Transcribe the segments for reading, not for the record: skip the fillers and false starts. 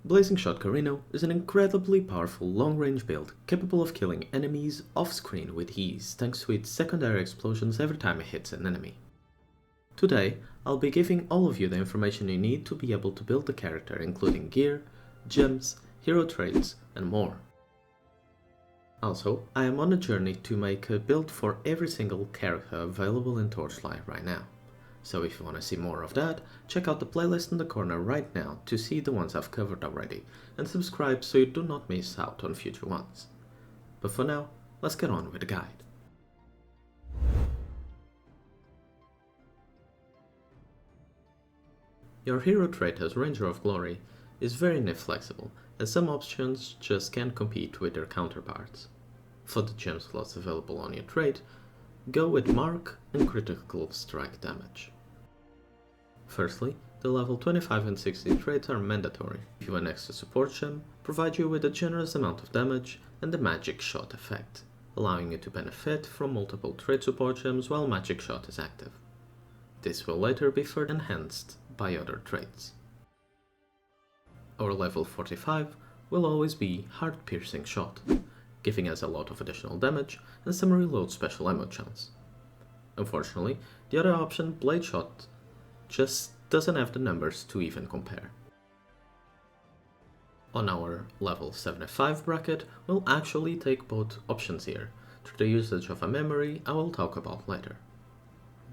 Blazing Shot Carino is an incredibly powerful long-range build capable of killing enemies off-screen with ease thanks to its secondary explosions every time it hits an enemy. Today, I'll be giving all of you the information you need to be able to build the character, including gear, gems, hero traits, and more. Also, I am on a journey to make a build for every single character available in Torchlight right now. So if you want to see more of that, check out the playlist in the corner right now to see the ones I've covered already, and subscribe so you do not miss out on future ones. But for now, let's get on with the guide. Your hero trait as Ranger of Glory is very flexible, and some options just can't compete with their counterparts. For the gem slots available on your trait, go with Mark and Critical Strike damage. Firstly, the level 25 and 60 traits are mandatory. Give you an extra support gem, provide you with a generous amount of damage and the Magic Shot effect, allowing you to benefit from multiple trait support gems while Magic Shot is active. This will later be further enhanced by other traits. Our level 45 will always be Heart Piercing Shot, giving us a lot of additional damage and some reload special ammo chance. Unfortunately, the other option, Blade Shot, just doesn't have the numbers to even compare. On our level 75 bracket, we'll actually take both options here, through the usage of a memory I will talk about later.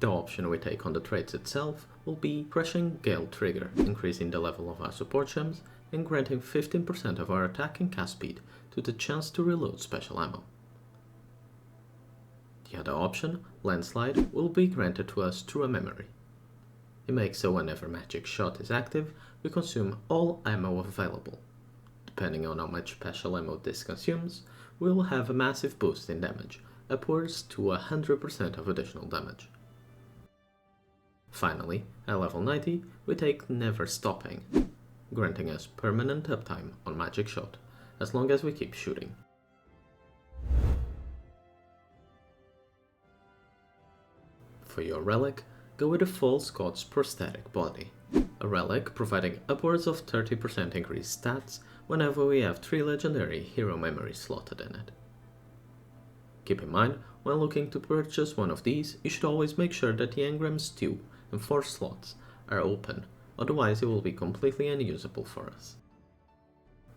The option we take on the traits itself will be Crushing Gale Trigger, increasing the level of our support gems and granting 15% of our attack and cast speed to the chance to reload special ammo. The other option, Landslide, will be granted to us through a memory. It makes so whenever Magic Shot is active, we consume all ammo available. Depending on how much special ammo this consumes, we will have a massive boost in damage, upwards to 100% of additional damage. Finally, at level 90, we take Never Stopping, granting us permanent uptime on Magic Shot, as long as we keep shooting. For your relic, go with a False God's Prosthetic Body, a relic providing upwards of 30% increased stats whenever we have 3 legendary hero memories slotted in it. Keep in mind, when looking to purchase one of these, you should always make sure that the engrams 2 and 4 slots are open, otherwise it will be completely unusable for us.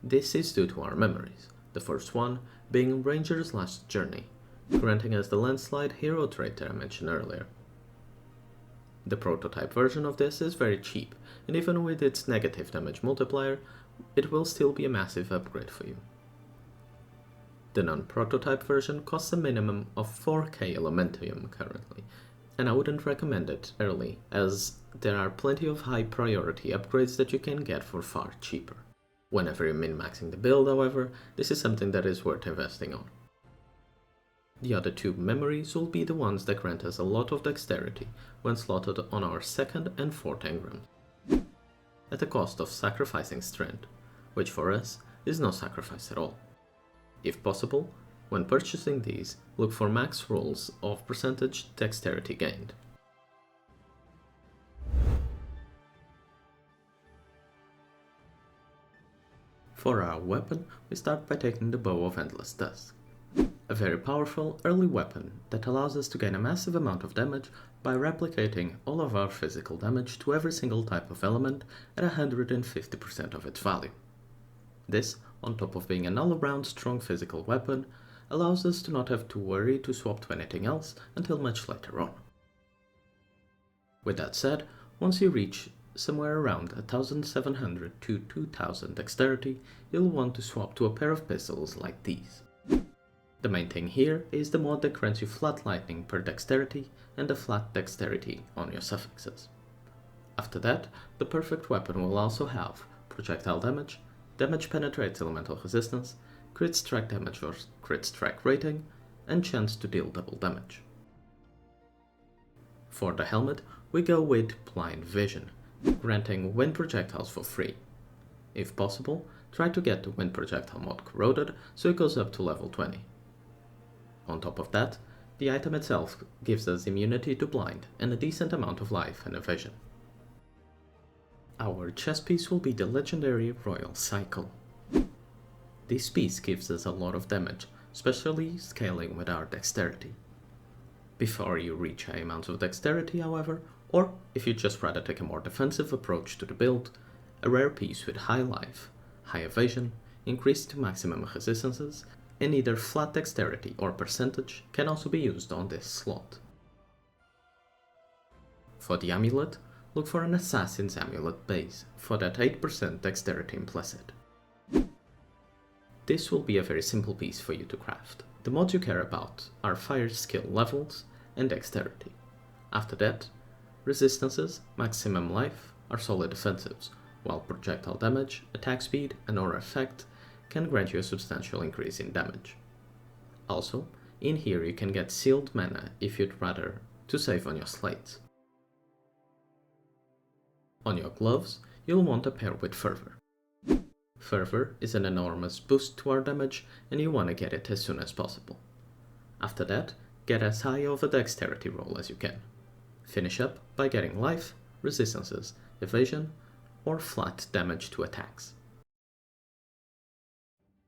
This is due to our memories, the first one being Ranger's Last Journey, granting us the Landslide hero trait that I mentioned earlier. The prototype version of this is very cheap, and even with its negative damage multiplier, it will still be a massive upgrade for you. The non-prototype version costs a minimum of 4k Elementium currently, and I wouldn't recommend it early, as there are plenty of high priority upgrades that you can get for far cheaper. Whenever you're min-maxing the build, however, this is something that is worth investing on. The other 2 memories will be the ones that grant us a lot of dexterity when slotted on our 2nd and 4th engrams, at the cost of sacrificing strength, which for us is no sacrifice at all. If possible, when purchasing these, look for max rolls of percentage dexterity gained. For our weapon, we start by taking the Bow of Endless Dusk, a very powerful early weapon that allows us to gain a massive amount of damage by replicating all of our physical damage to every single type of element at 150% of its value. This, on top of being an all-around strong physical weapon, allows us to not have to worry to swap to anything else until much later on. With that said, once you reach somewhere around 1700 to 2000 dexterity, you'll want to swap to a pair of pistols like these. The main thing here is the mod that grants you flat lightning per dexterity and a flat dexterity on your suffixes. After that, the perfect weapon will also have projectile damage, damage penetrates elemental resistance, crit strike damage or crit strike rating, and chance to deal double damage. For the helmet, we go with Blind Vision, granting wind projectiles for free. If possible, try to get the wind projectile mod corroded so it goes up to level 20. On top of that, the item itself gives us immunity to blind and a decent amount of life and evasion. Our chess piece will be the legendary Royal Cycle. This piece gives us a lot of damage, especially scaling with our dexterity. Before you reach high amounts of dexterity, however, or if you just rather take a more defensive approach to the build, a rare piece with high life, high evasion, increased to maximum resistances, and either flat dexterity or percentage can also be used on this slot. For the amulet, look for an Assassin's Amulet base for that 8% dexterity implicit. This will be a very simple piece for you to craft. The mods you care about are fire skill levels and dexterity. After that, resistances, maximum life are solid defensives, while projectile damage, attack speed, and aura effect can grant you a substantial increase in damage. Also, in here you can get sealed mana if you'd rather to save on your slates. On your gloves, you'll want a pair with Fervor. Fervor is an enormous boost to our damage and you want to get it as soon as possible. After that, get as high of a dexterity roll as you can. Finish up by getting life, resistances, evasion, or flat damage to attacks.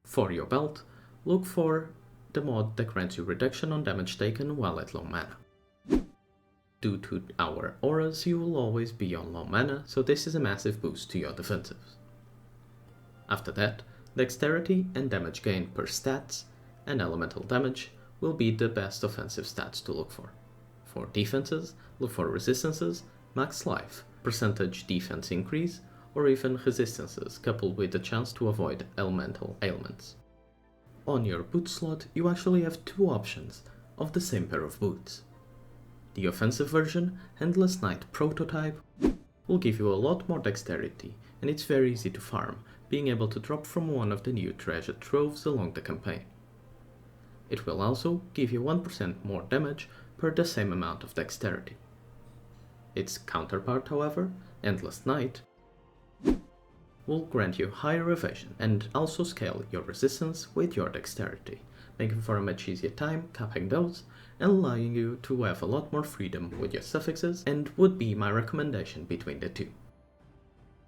For your belt, look for the mod that grants you reduction on damage taken while at low mana. Due to our auras, you will always be on low mana, so this is a massive boost to your defensives. After that, dexterity and damage gain per stats and elemental damage will be the best offensive stats to look for. For defenses, look for resistances, max life, percentage defense increase, or even resistances coupled with the chance to avoid elemental ailments. On your boot slot, you actually have two options of the same pair of boots. The offensive version, Endless Night Prototype, will give you a lot more dexterity and it's very easy to farm, being able to drop from one of the new treasure troves along the campaign. It will also give you 1% more damage per the same amount of dexterity. Its counterpart, however, Endless Night, will grant you higher evasion and also scale your resistance with your dexterity, making for a much easier time capping those and allowing you to have a lot more freedom with your suffixes, and would be my recommendation between the two.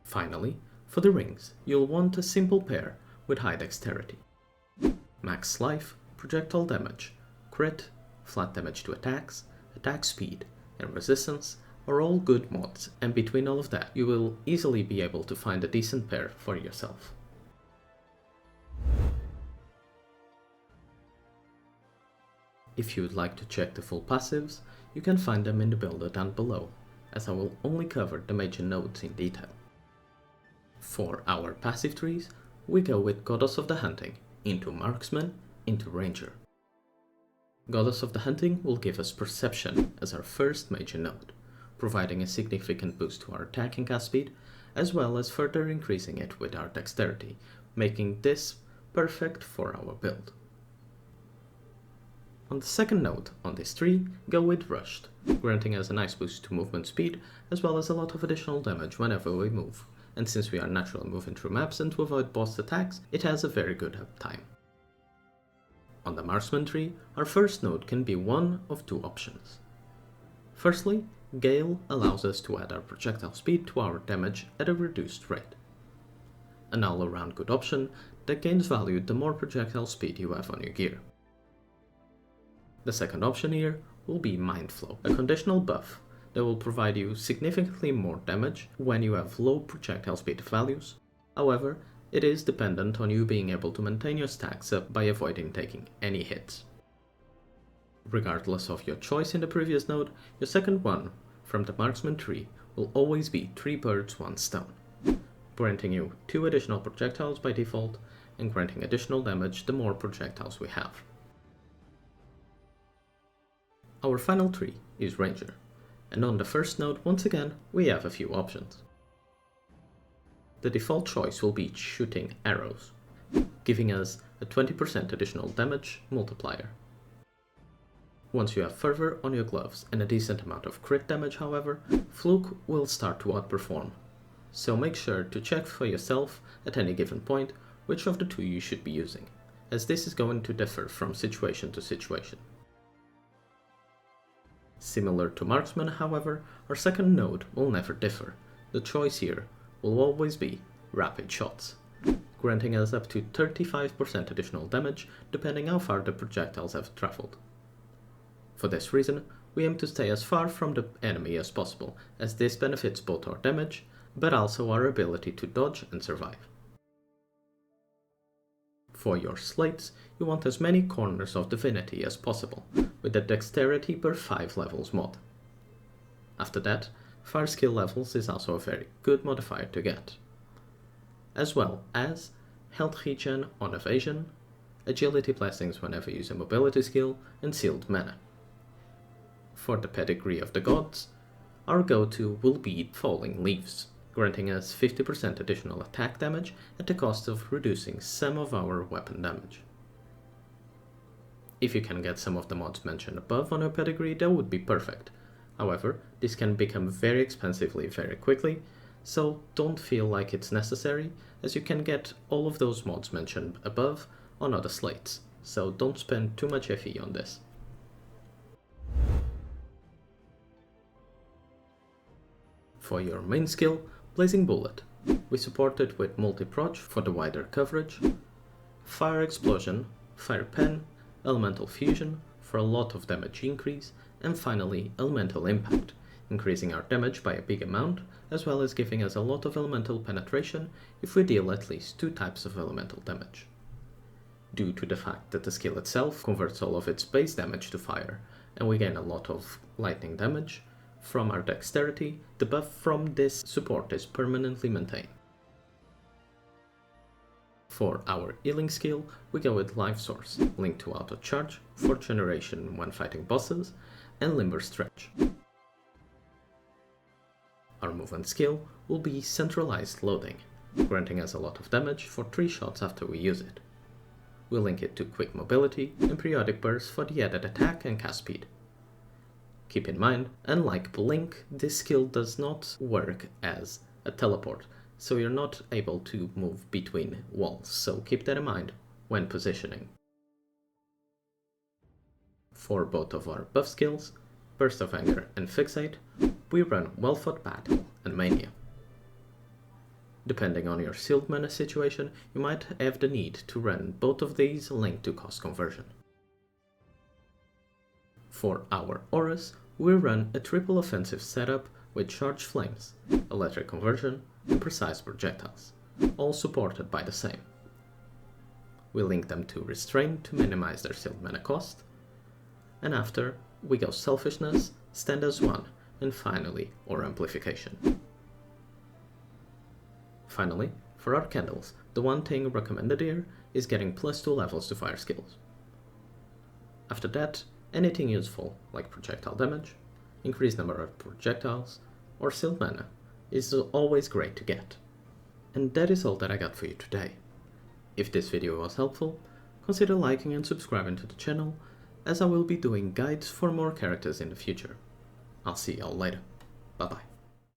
Finally, for the rings, you'll want a simple pair with high dexterity. Max life, projectile damage, crit, flat damage to attacks, attack speed, and resistance are all good mods, and between all of that, you will easily be able to find a decent pair for yourself. If you would like to check the full passives, you can find them in the builder down below, as I will only cover the major nodes in detail. For our passive trees, we go with Goddess of the Hunting, into Marksman, into Ranger. Goddess of the Hunting will give us Perception as our first major node, providing a significant boost to our attack and cast speed, as well as further increasing it with our dexterity, making this perfect for our build. On the second node on this tree, go with Rushed, granting us a nice boost to movement speed, as well as a lot of additional damage whenever we move, and since we are naturally moving through maps and to avoid boss attacks, it has a very good uptime. On the Marksman tree, our first node can be one of two options. Firstly, Gale allows us to add our projectile speed to our damage at a reduced rate. An all-around good option that gains value the more projectile speed you have on your gear. The second option here will be Mind Flow, a conditional buff that will provide you significantly more damage when you have low projectile speed values. However, it is dependent on you being able to maintain your stacks up by avoiding taking any hits. Regardless of your choice in the previous node, your second one from the Marksman tree will always be 3 birds 1 stone, granting you 2 additional projectiles by default and granting additional damage the more projectiles we have. Our final tree is Ranger, and on the first node once again we have a few options. The default choice will be shooting arrows, giving us a 20% additional damage multiplier. Once you have Fervor on your gloves and a decent amount of crit damage, however, Fluke will start to outperform, so make sure to check for yourself at any given point which of the two you should be using, as this is going to differ from situation to situation. Similar to Marksman, however, our second node will never differ. The choice here will always be rapid shots, granting us up to 35% additional damage depending how far the projectiles have traveled. For this reason, we aim to stay as far from the enemy as possible, as this benefits both our damage, but also our ability to dodge and survive. For your slates, you want as many corners of divinity as possible, with the dexterity per 5 levels mod. After that, fire skill levels is also a very good modifier to get, as well as health regen on evasion, agility blessings whenever you use a mobility skill, and sealed mana. For the pedigree of the gods, our go-to will be Falling Leaves, granting us 50% additional attack damage at the cost of reducing some of our weapon damage. If you can get some of the mods mentioned above on your pedigree, that would be perfect. However, this can become very expensively very quickly, so don't feel like it's necessary, as you can get all of those mods mentioned above on other slates, so don't spend too much FE on this. For your main skill, Blazing Bullet, we support it with multi-proj for the wider coverage, Fire Explosion, Fire Pen, Elemental Fusion for a lot of damage increase, and finally Elemental Impact, increasing our damage by a big amount, as well as giving us a lot of elemental penetration if we deal at least 2 types of elemental damage. Due to the fact that the skill itself converts all of its base damage to fire, and we gain a lot of lightning damage, from our dexterity, the buff from this support is permanently maintained. For our healing skill, we go with Life Source, linked to Auto Charge, for generation when fighting bosses, and Limber Stretch. Our movement skill will be Centralized Loading, granting us a lot of damage for 3 shots after we use it. We'll link it to Quick Mobility and Periodic Burst for the added attack and cast speed. Keep in mind, unlike Blink, this skill does not work as a teleport, so you're not able to move between walls, so keep that in mind when positioning. For both of our buff skills, Burst of Anger and Fixate, we run Well Fought Battle and Mania. Depending on your sealed mana situation, you might have the need to run both of these linked to cost conversion. For our auras, we run a triple offensive setup with Charged Flames, Electric Conversion, and Precise Projectiles, all supported by the same. We link them to Restrain to minimize their sealed mana cost, and after we go Selfishness, Stand as One, and finally Aura Amplification. Finally, for our candles, the one thing recommended here is getting +2 levels to fire skills. After that, anything useful, like projectile damage, increased number of projectiles, or sealed mana, is always great to get. And that is all that I got for you today. If this video was helpful, consider liking and subscribing to the channel, as I will be doing guides for more characters in the future. I'll see y'all later. Bye bye.